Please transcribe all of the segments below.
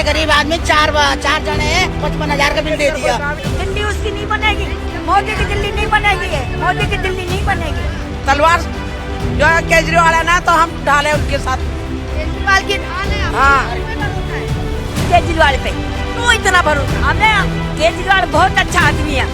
बेचारे गरीब आदमी चार जने हैं, 55,000 का बिल दे दिया। दिल्ली उसकी नहीं बनेगी, मोदी की दिल्ली नहीं बनेगी, मोदी की दिल्ली नहीं बनेगी। तलवार जो है केजरीवाल है ना, तो हम डाले उनके साथ। केजरीवाल की हाँ, केजरीवाल पे क्यों इतना भरोसा? हमें केजरीवाल बहुत अच्छा आदमी है।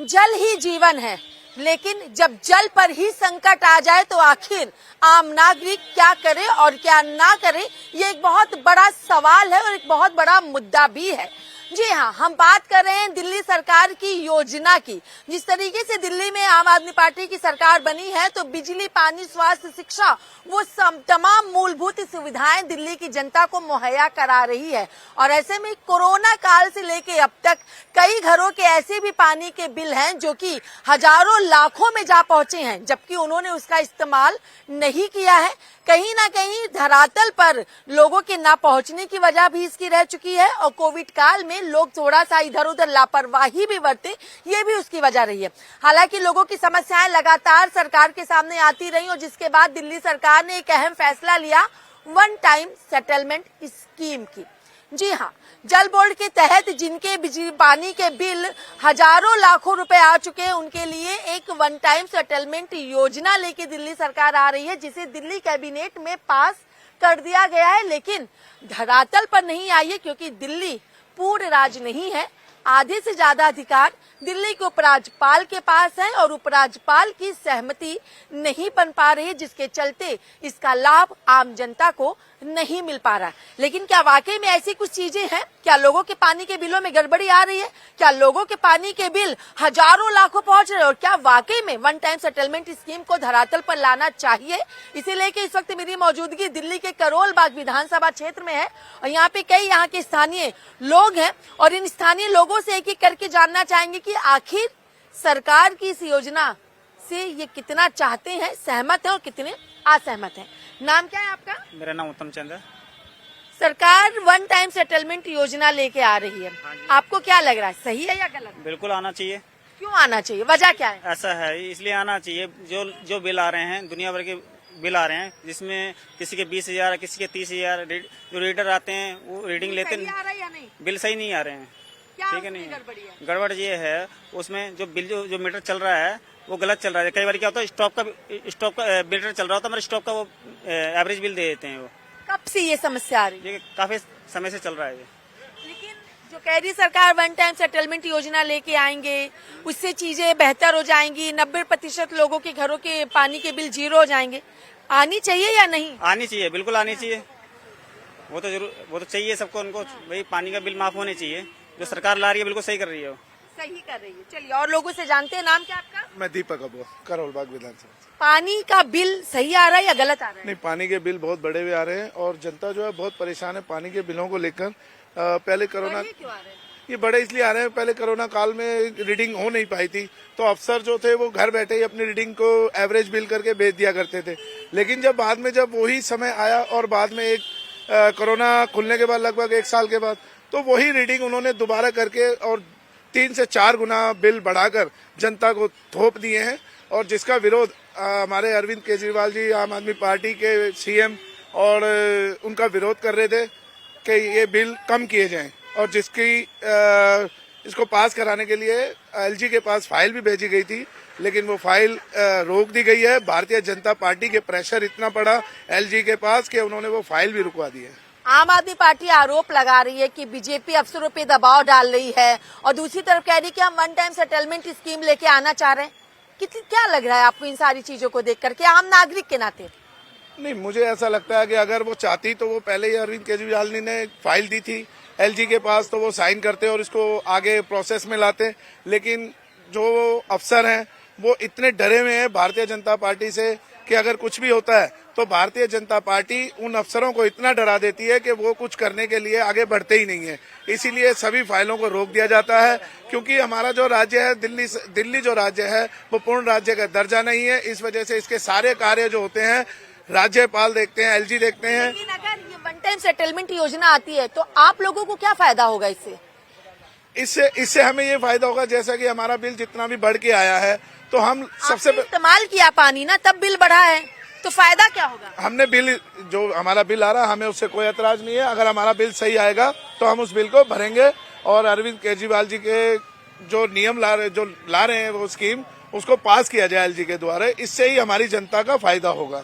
जल ही जीवन है, लेकिन जब जल पर ही संकट आ जाए तो आखिर आम नागरिक क्या करे और क्या ना करे, ये एक बहुत बड़ा सवाल है और एक बहुत बड़ा मुद्दा भी है। जी हाँ, हम बात कर रहे हैं दिल्ली सरकार की योजना की। जिस तरीके से दिल्ली में आम आदमी पार्टी की सरकार बनी है, तो बिजली, पानी, स्वास्थ्य, शिक्षा, वो तमाम मूलभूत सुविधाएं दिल्ली की जनता को मुहैया करा रही है। और ऐसे में कोरोना काल से लेके अब तक कई घरों के ऐसे भी पानी के बिल हैं जो कि हजारों लाखों में जा पहुंचे हैं, जबकि उन्होंने उसका इस्तेमाल नहीं किया है। कहीं ना कहीं धरातल पर लोगों के ना पहुंचने की वजह भी इसकी रह चुकी है, और कोविड काल में लोग थोड़ा सा इधर उधर लापरवाही भी बरते, ये भी उसकी वजह रही है। हालांकि लोगों की समस्याएं लगातार सरकार के सामने आती रही, और जिसके बाद दिल्ली सरकार ने एक अहम फैसला लिया वन टाइम सेटलमेंट स्कीम की। जी हाँ, जल बोर्ड के तहत जिनके बिजली पानी के बिल हजारों लाखों रुपए आ चुके हैं, उनके लिए एक वन टाइम सेटलमेंट योजना लेके दिल्ली सरकार आ रही है, जिसे दिल्ली कैबिनेट में पास कर दिया गया है, लेकिन धरातल पर नहीं आई है, क्योंकि दिल्ली पूर्ण राज्य नहीं है। आधे से ज्यादा अधिकार दिल्ली के उपराज्यपाल के पास है, और उपराज्यपाल की सहमति नहीं बन पा रही है, जिसके चलते इसका लाभ आम जनता को नहीं मिल पा रहा है। लेकिन क्या वाकई में ऐसी कुछ चीजें हैं? क्या लोगों के पानी के बिलों में गड़बड़ी आ रही है? क्या लोगों के पानी के बिल हजारों लाखों पहुंच रहे हैं? और क्या वाकई में वन टाइम सेटलमेंट स्कीम को धरातल पर लाना चाहिए? इसे लेके इस वक्त मेरी मौजूदगी दिल्ली के करोल बाग विधानसभा क्षेत्र में है, और यहाँ पे कई यहाँ के स्थानीय लोग हैं, और इन स्थानीय लोगों से एक एक करके जानना चाहेंगे कि आखिर सरकार की इस योजना से ये कितना चाहते हैं, सहमत है और कितने असहमत हैं। नाम क्या है आपका? मेरा नाम उत्तम चंद है। सरकार वन टाइम सेटलमेंट योजना लेके आ रही है, आपको क्या लग रहा है, सही है या गलत? बिल्कुल आना चाहिए। क्यों आना चाहिए, वजह क्या है? ऐसा है, इसलिए आना चाहिए। जो बिल आ रहे हैं, दुनिया भर के बिल आ रहे हैं, जिसमें किसी के 20,000, किसी के 30,000, जो रीडर आते हैं वो रीडिंग लेते सही आ रहा है या नहीं? बिल सही नहीं आ रहे हैं। क्या ठीक है, नहीं गड़बड़ी है? गड़बड़ ये है, उसमें जो बिल जो मीटर चल रहा है वो गलत चल रहा है। कई बार क्या होता है, स्टॉप का मीटर चल रहा होता है, हमारे स्टॉप का वो एवरेज बिल दे देते हैं। वो कब से ये समस्या आ रही है? ये काफी समय से चल रहा है ये। लेकिन जो कह रही सरकार वन टाइम सेटलमेंट योजना लेके आएंगे, उससे चीजें बेहतर हो जाएंगी, 90% लोगों के घरों के पानी के बिल 0 हो जाएंगे, आनी चाहिए या नहीं? आनी चाहिए, बिल्कुल आनी चाहिए। वो तो चाहिए सबको, उनको भाई पानी का बिल माफ होने चाहिए। जो सरकार ला रही है बिल्कुल सही कर रही है, वो सही कर रही है। चलिए, और लोगों से जानते हैं, नाम क्या आपका? मैं दीपक अबू, करोल बाग विधानसभा। पानी का बिल सही आ रहा है या गलत आ रहा है? नहीं, पानी के बिल बहुत बड़े हुए आ रहे हैं, और जनता जो है बहुत परेशान है पानी के बिलों को लेकर। पहले कोरोना, क्यों आ रहे हैं? ये बड़े इसलिए आ रहे हैं, पहले कोरोना काल में रीडिंग हो नहीं पाई थी, तो अफसर जो थे वो घर बैठे ही अपनी रीडिंग को एवरेज बिल करके भेज दिया करते थे। लेकिन जब बाद में जब वही समय आया, और बाद में एक कोरोना खुलने के बाद लगभग 1 साल के बाद, तो वही रीडिंग उन्होंने दोबारा करके और 3 से 4 गुना बिल बढ़ाकर जनता को थोप दिए हैं। और जिसका विरोध हमारे अरविंद केजरीवाल जी, आम आदमी पार्टी के सीएम, और उनका विरोध कर रहे थे कि ये बिल कम किए जाएं, और इसको पास कराने के लिए एलजी के पास फाइल भी भेजी गई थी, लेकिन वो फाइल रोक दी गई है। भारतीय जनता पार्टी के प्रेशर इतना पड़ा एलजी के पास कि उन्होंने वो फाइल भी रुकवा दी है। आम आदमी पार्टी आरोप लगा रही है कि बीजेपी अफसरों पे दबाव डाल रही है, और दूसरी तरफ कह रही है कि हम वन टाइम सेटलमेंट स्कीम लेके आना चाह रहे हैं। क्या लग रहा है आपको इन सारी चीजों को देख करके, आम नागरिक के नाते? नहीं, मुझे ऐसा लगता है कि अगर वो चाहती तो वो पहले ही अरविंद केजरीवाल जी ने फाइल दी थी एलजी के पास, तो वो साइन करते और इसको आगे प्रोसेस में लाते। लेकिन जो अफसर हैं वो इतने डरे हुए हैं भारतीय जनता पार्टी से कि अगर कुछ भी होता है तो भारतीय जनता पार्टी उन अफसरों को इतना डरा देती है कि वो कुछ करने के लिए आगे बढ़ते ही नहीं है। इसीलिए सभी फाइलों को रोक दिया जाता है, क्योंकि हमारा जो राज्य है दिल्ली जो राज्य है वो पूर्ण राज्य का दर्जा नहीं है। इस वजह से इसके सारे कार्य जो होते हैं राज्यपाल देखते हैं, एलजी देखते हैं। लेकिन अगर ये वन टाइम सेटलमेंट योजना आती है तो आप लोगों को क्या फायदा होगा इससे? इससे हमें ये फायदा होगा, जैसा कि हमारा बिल जितना भी बढ़ के आया है तो हम सबसे इस्तेमाल किया पानी ना, तब बिल बढ़ा है। तो फायदा क्या होगा? हमने बिल, जो हमारा बिल आ रहा है, हमें उससे कोई एतराज नहीं है। अगर हमारा बिल सही आएगा तो हम उस बिल को भरेंगे और अरविंद केजरीवाल जी के जो नियम ला रहे हैं वो स्कीम, उसको पास किया जाए एलजी के द्वारा। इससे ही हमारी जनता का फायदा होगा।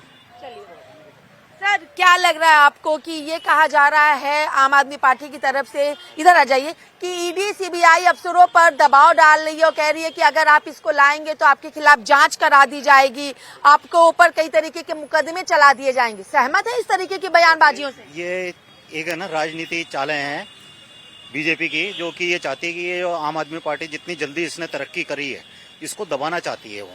सर, क्या लग रहा है आपको कि ये कहा जा रहा है आम आदमी पार्टी की तरफ से, इधर आ जाइए, कि ईडी सीबीआई अफसरों पर दबाव डाल रही है और कह रही है कि अगर आप इसको लाएंगे तो आपके खिलाफ जांच करा दी जाएगी, आपको ऊपर कई तरीके के मुकदमे चला दिए जाएंगे। सहमत है इस तरीके की बयानबाजियों से? ये एक है ना राजनीति चालें हैं बीजेपी की, जो कि ये चाहती है कि ये आम आदमी पार्टी जितनी जल्दी इसने तरक्की करी है इसको दबाना चाहती है।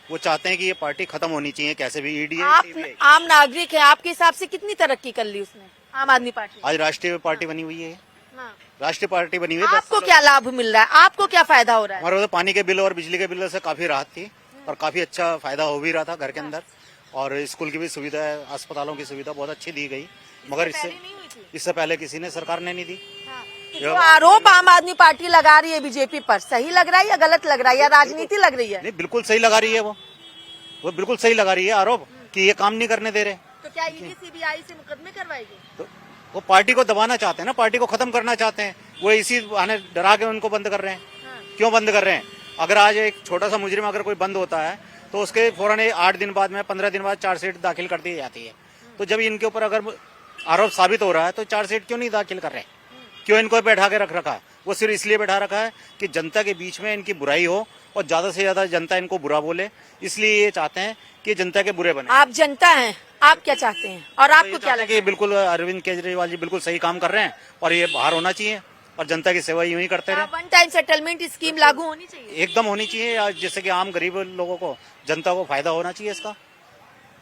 वो चाहते हैं कि ये पार्टी खत्म होनी चाहिए कैसे भी। ईडी आप आम नागरिक है, आपके हिसाब से कितनी तरक्की कर ली उसने, आम आदमी पार्टी? आज राष्ट्रीय पार्टी बनी हुई है, हाँ। राष्ट्रीय पार्टी बनी हुई है। आपको क्या लाभ मिल रहा है, आपको क्या फायदा हो रहा है? हमारे पानी के बिल और बिजली के बिल से काफी राहत थी और काफी अच्छा फायदा हो भी रहा था घर के अंदर, और स्कूल की भी सुविधा, अस्पतालों की सुविधा बहुत अच्छी दी गई। मगर इससे पहले किसी ने, सरकार ने नहीं दी। जो आरोप आम आदमी पार्टी लगा रही है बीजेपी पर, सही लग रहा है या गलत लग रहा है या राजनीति लग रही है? नहीं, बिल्कुल सही लगा रही है। वो बिल्कुल सही लगा रही है आरोप कि ये काम नहीं करने दे रहे। तो क्या ईडी सीबीआई से मुकदमे करवाएगी? तो वो पार्टी को दबाना चाहते हैं ना, पार्टी को खत्म करना चाहते हैं। वो इसी बहाने डरा के उनको बंद कर रहे हैं। क्यों बंद कर रहे हैं? अगर आज एक छोटा सा मुजरिम अगर कोई बंद होता है तो उसके फौरन 8 दिन बाद में 15 दिन बाद चार्जशीट दाखिल कर दी जाती है। तो जब इनके ऊपर अगर आरोप साबित हो रहा है तो चार्जशीट क्यों नहीं दाखिल कर रहे? क्यों इनको बैठा के रख रखा है? वो सिर्फ इसलिए बैठा रखा है कि जनता के बीच में इनकी बुराई हो और ज्यादा से ज्यादा जनता इनको बुरा बोले, इसलिए ये चाहते हैं कि जनता के बुरे बने। आप जनता हैं, आप क्या चाहते हैं और आपको क्या लगता है? बिल्कुल अरविंद केजरीवाल जी बिल्कुल सही काम कर रहे हैं और ये बाहर होना चाहिए और जनता की सेवा यूं ही करते रहे। वन टाइम सेटलमेंट स्कीम लागू होनी चाहिए, एकदम होनी चाहिए, जिससे कि आम गरीब लोगों को, जनता को फायदा होना चाहिए इसका।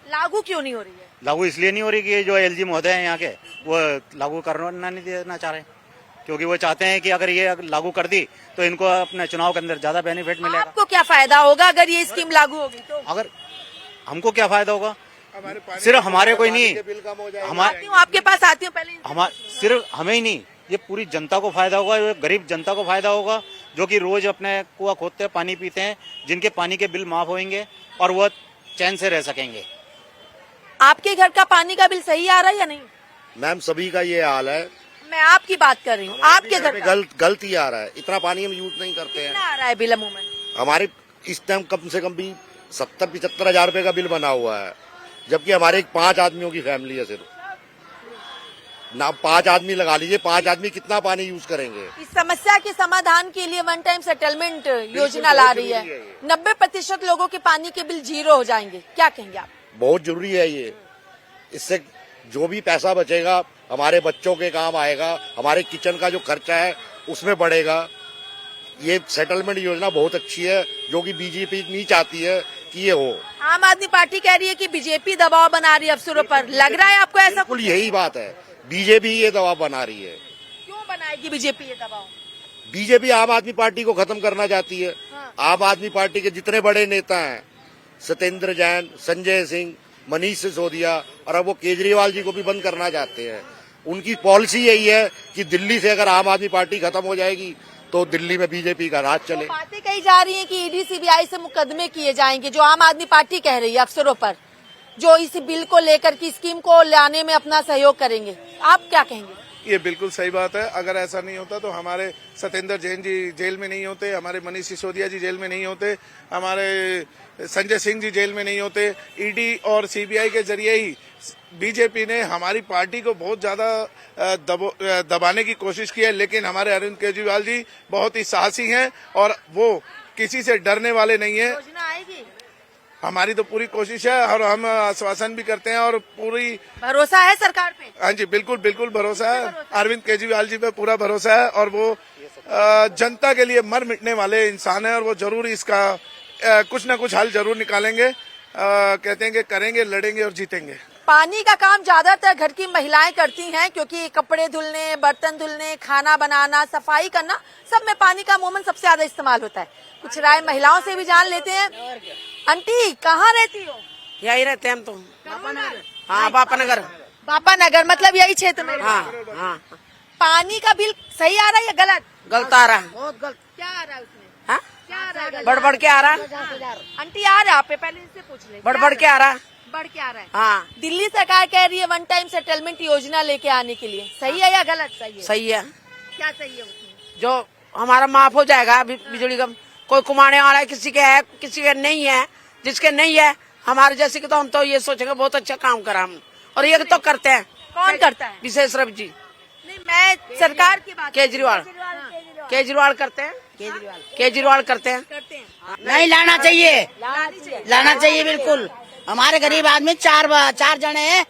लागू क्यों नहीं हो रही है? लागू इसलिए नहीं हो रही कि जो एलजी महोदय हैं यहाँ के, वो लागू करना नहीं देना चाह रहे, क्योंकि वो चाहते हैं कि अगर ये लागू कर दी तो इनको अपने चुनाव के अंदर ज्यादा बेनिफिट मिलेगा। आपको क्या फायदा होगा अगर ये स्कीम लागू होगी तो? अगर हमको क्या फायदा होगा? सिर्फ हमारे कोई नहीं, आती हूँ आपके पास, आती हूँ पहले। सिर्फ हमें ही नहीं, ये पूरी जनता को फायदा होगा, गरीब जनता को फायदा होगा, जो कि रोज अपने कुआं खोदते हैं, पानी पीते हैं, जिनके पानी के बिल माफ होंगे और वह चैन से रह सकेंगे। आपके घर का पानी का बिल सही आ रहा है या नहीं? मैम सभी का ये हाल है। मैं आपकी बात कर रही हूँ, आपके घर का गलत ही आ रहा है। इतना पानी हम यूज नहीं करते हैं। कितना आ रहा है बिल अमूमन? हमारे इस टाइम कम से कम भी 70-75 हजार रुपए का बिल बना हुआ है, जबकि हमारे 5 आदमियों की फैमिली है सिर्फ ना। 5 आदमी लगा लीजिए, 5 आदमी कितना पानी यूज करेंगे? इस समस्या के समाधान के लिए वन टाइम सेटलमेंट योजना ला रही है। 90% लोगों के पानी के बिल 0 हो जाएंगे, क्या कहेंगे आप? बहुत जरूरी है ये। इससे जो भी पैसा बचेगा हमारे बच्चों के काम आएगा, हमारे किचन का जो खर्चा है उसमें बढ़ेगा। ये सेटलमेंट योजना बहुत अच्छी है, जो कि बीजेपी नहीं चाहती है कि ये हो। आम आदमी पार्टी कह रही है कि बीजेपी दबाव बना रही है अफसरों पर, लग रहा है आपको ऐसा? बिल्कुल यही बात है, बीजेपी ये दबाव बना रही है। क्यों बनाएगी बीजेपी ये दबाव? बीजेपी आम आदमी पार्टी को खत्म करना चाहती है। आम आदमी पार्टी के जितने बड़े नेता हैं, सत्येंद्र जैन, संजय सिंह, मनीष सिसोदिया, और अब वो केजरीवाल जी को भी बंद करना चाहते हैं। उनकी पॉलिसी यही है कि दिल्ली से अगर आम आदमी पार्टी खत्म हो जाएगी तो दिल्ली में बीजेपी का राज चले। तो बातें कही जा रही हैं कि ईडी सीबीआई से मुकदमे किए जाएंगे, जो आम आदमी पार्टी कह रही है अफसरों पर, जो इस बिल को लेकर की स्कीम को लाने में अपना सहयोग करेंगे। आप क्या कहेंगे? ये बिल्कुल सही बात है। अगर ऐसा नहीं होता तो हमारे सत्येंद्र जैन जी जेल में नहीं होते, हमारे मनीष सिसोदिया जी जेल में नहीं होते, हमारे संजय सिंह जी जेल में नहीं होते। ईडी और सीबीआई के जरिए ही बीजेपी ने हमारी पार्टी को बहुत ज्यादा दबाने की कोशिश की है, लेकिन हमारे अरविंद केजरीवाल जी बहुत ही साहसी हैं और वो किसी से डरने वाले नहीं है। योजना आएगी, हमारी तो पूरी कोशिश है और हम आश्वासन भी करते हैं और पूरी भरोसा है सरकार पे? हाँ जी, बिल्कुल बिल्कुल भरोसा है। अरविंद केजरीवाल जी पे पूरा भरोसा है और वो जनता के लिए मर मिटने वाले इंसान है और वो जरूर इसका कुछ न कुछ हल जरूर निकालेंगे। कहते हैं कि करेंगे, लड़ेंगे और जीतेंगे। पानी का काम ज्यादातर घर की महिलाएं करती हैं, क्योंकि कपड़े धुलने, बर्तन धुलने, खाना बनाना, सफाई करना, सब में पानी का अमूमन सबसे ज्यादा इस्तेमाल होता है। कुछ राय महिलाओं से भी जान लेते हैं। आंटी, कहाँ रहती हो? यही रहते हैं हम तो। हाँ, बापानगर। बापानगर मतलब यही क्षेत्र में? हाँ हाँ। पानी का बिल सही आ रहा है या गलत? गलत आ रहा है। बहुत गलत। क्या आ रहा है उसमें? हाँ? क्या आ रहा है? बढ़ बढ़ के आ रहा है। आंटी आ रहा है, आप पहले इनसे पूछ ले। बढ़ बढ़ के आ रहा है। बढ़ के आ रहा है। हाँ दिल्ली सरकार कह रही है वन टाइम सेटलमेंट योजना लेके आने के लिए, सही है या गलत? सही है। क्या सही है उसमें? जो हमारा माफ हो जाएगा बिजली का, कोई कमाने वाला है, किसी के है किसी के नहीं है, जिसके नहीं है हमारे जैसे के तो हम तो ये सोचेंगे बहुत अच्छा काम करा हम, और ये तो करते हैं। कौन करता है? विशेष रवि जी, नहीं, मैं सरकार की बात केजरीवाल करते हैं, केजरीवाल करते हैं। नहीं लाना चाहिए, लाना चाहिए बिल्कुल। हमारे गरीब आदमी चार जने हैं,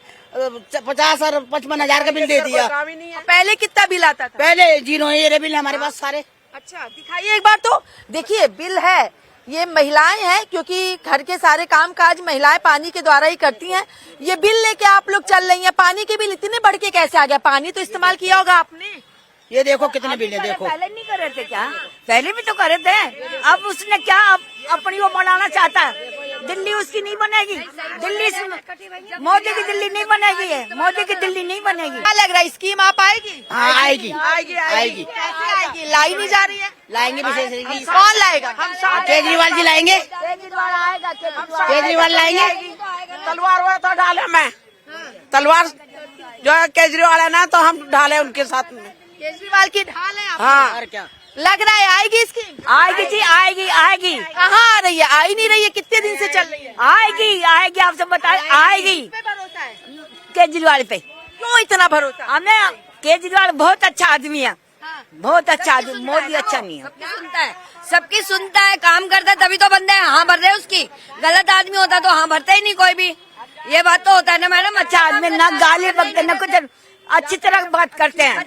50 और 55,000 का बिल दे दिया। पहले कितना बिल आता था? पहले 0 ये बिल हमारे पास सारे। अच्छा दिखाइए एक बार। तो देखिए बिल है, ये महिलाएं हैं क्योंकि घर के सारे काम काज महिलाएं पानी के द्वारा ही करती हैं। ये बिल लेके आप लोग चल रही हैं, पानी के बिल इतने बढ़ के कैसे आ गया? पानी तो इस्तेमाल किया होगा आपने। ये देखो कितने बिल है, देखो। पहले नहीं कर रहे थे क्या? पहले भी तो कर रहे थे। अब उसने क्या अपनी वो बनाना चाहता है? दिल्ली उसकी नहीं बनेगी, दिल्ली मोदी की दिल्ली नहीं बनेगी, मोदी की दिल्ली नहीं बनेगी। क्या लग रहा है स्कीम आप आएगी? हाँ आएगी, आएगी। कैसे आएगी? लाई नहीं जा रही है? लाएंगे विशेष। कौन लाएगा? केजरीवाल जी लाएंगे, केजरीवाल आएगा, केजरीवाल लाएंगे। तलवार वो तो डाले, मैं तलवार जो है केजरीवाल है ना, तो हम डाले उनके साथ में। केजरीवाल की ढाल है आप? हाँ और क्या लग रहा है आएगी स्कीम? आएगी जी, आएगी आएगी। कहाँ आ रही है? आई नहीं रही है, कितने दिन से चल रही है? आएगी आएगी, आप सब बताए आएगी। किस पे भरोसा है? केजरीवाल पे क्यों इतना भरोसा? हमें केजरीवाल बहुत अच्छा आदमी है, बहुत अच्छा आदमी। मोदी अच्छा नहीं है। सबकी सुनता है, काम करता है, तभी तो बंदे हाँ भर रहे हैं उसकी। गलत आदमी होता तो हाँ भरता ही नहीं कोई भी। ये बात तो होता है ना मैडम। अच्छा आदमी, न गाली बकते न कुछ, अच्छी तरह बात करते हैं।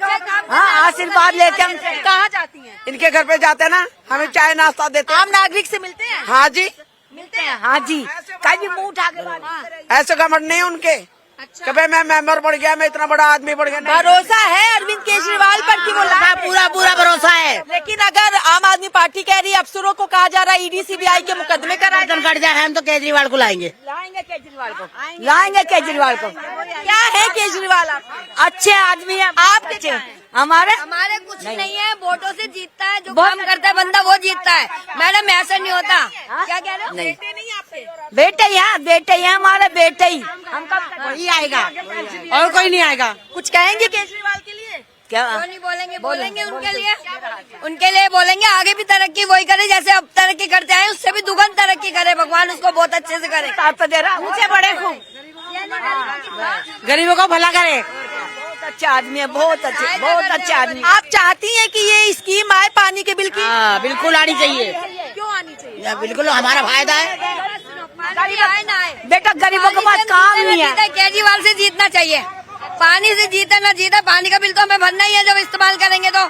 हाँ आशीर्वाद लेते हैं हमसे। कहाँ जाती हैं? इनके घर पे जाते हैं ना, हमें चाय नाश्ता देते हैं। आम नागरिक से मिलते हैं? हाँ जी, मिलते हैं। हाँ जी, कभी मुंह उठा के बात। ऐसे घमंड नहीं उनके। कभी मैं मेंबर बढ़ गया, मैं इतना बड़ा आदमी बढ़ गया। भरोसा है अरविंद केजरीवाल पर कि वो पूरा भरोसा है। लेकिन अगर आम आदमी पार्टी कह रही है, अफसरों को कहा जा रहा है ईडी सीबीआई के मुकदमे कराए, कट जाए, हम तो केजरीवाल को लाएंगे। लाएंगे केजरीवाल को, लाएंगे केजरीवाल को। क्या है केजरीवाल? आप अच्छे आदमी है। आपके क्या हैं? हमारे कुछ नहीं है, वोटों से जीतता है, जो काम करता है बंदा वो जीतता है। मैडम ऐसा नहीं होता। क्या कह रहे हो? नहीं, नहीं आपके बेटे ही है हमारे, बेटे ही। हम कब वही आएगा और कोई नहीं आएगा। कुछ कहेंगे केजरीवाल के लिए? क्या क्यों नहीं बोलेंगे? बोलेंगे उनके लिए बोलेंगे। आगे भी तरक्की वही करे जैसे अब तरक्की करते आए, उससे भी दुगन तरक्की करे। भगवान उसको बहुत अच्छे से करे। साथ दे रहा, ऊंचे बड़े खूब गरीबों को भला करे। बहुत अच्छा आदमी है, बहुत अच्छे आदमी। आप चाहती हैं कि ये स्कीम आए पानी के बिल की? हाँ बिल्कुल आनी चाहिए, क्यों आनी चाहिए? बिल्कुल हमारा फायदा है। आए ना आए, बेटा गरीबों के पास काम नहीं है। केजरीवाल से जीतना चाहिए। पानी से जीता ना जीता, पानी का बिल तो हमें भरना ही है जब इस्तेमाल करेंगे तो।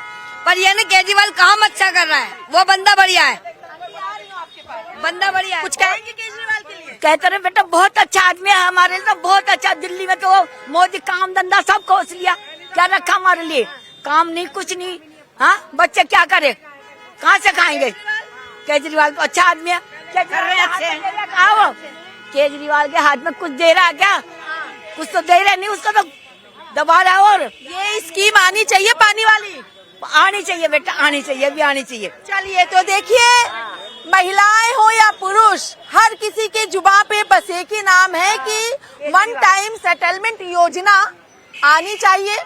पर ये ना केजरीवाल काम अच्छा कर रहा है, वो बंदा बढ़िया है, बंदा बढ़िया है। कुछ कहेंगे केजरीवाल के लिए? कहते रहे बेटा बहुत अच्छा आदमी है हमारे लिए, तो बहुत अच्छा। दिल्ली में तो मोदी काम धंधा सब खोस लिया, क्या रखा हमारे लिए? काम नहीं, कुछ नहीं। हाँ बच्चे क्या करे, कहाँ से खाएंगे? केजरीवाल तो अच्छा आदमी है, क्या कर रहे हैं? आओ, केजरीवाल के हाथ में कुछ दे रहा है क्या? कुछ तो दे रहे नहीं, उसको तो दबा रहा है। और ये स्कीम आनी चाहिए पानी वाली, आनी चाहिए बेटा, आनी चाहिए, भी आनी चाहिए। चलिए तो देखिए, महिलाएं हो या पुरुष, हर किसी के जुबान पे बस एक ही नाम है कि वन टाइम सेटलमेंट योजना आनी चाहिए।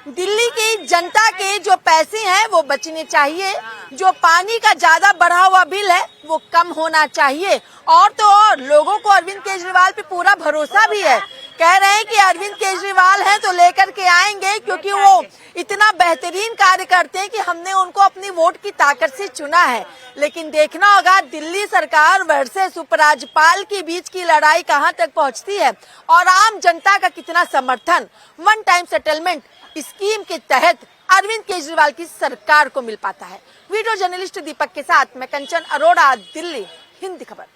दिल्ली की जनता के जो पैसे हैं वो बचने चाहिए, जो पानी का ज्यादा बढ़ा हुआ बिल है वो कम होना चाहिए। और तो और लोगों को अरविंद केजरीवाल पे पूरा भरोसा भी है। कह रहे हैं कि अरविंद केजरीवाल हैं तो लेकर के आएंगे, क्योंकि वो इतना बेहतरीन कार्य करते हैं कि हमने उनको अपनी वोट की ताकत से चुना है। लेकिन देखना होगा दिल्ली सरकार वर्सेस उपराज्यपाल के बीच की लड़ाई कहां तक पहुंचती है और आम जनता का कितना समर्थन वन टाइम सेटलमेंट स्कीम के तहत अरविंद केजरीवाल की सरकार को मिल पाता है। वीडियो जर्नलिस्ट दीपक के साथ मैं कंचन अरोड़ा, दिल्ली, हिंदी खबर।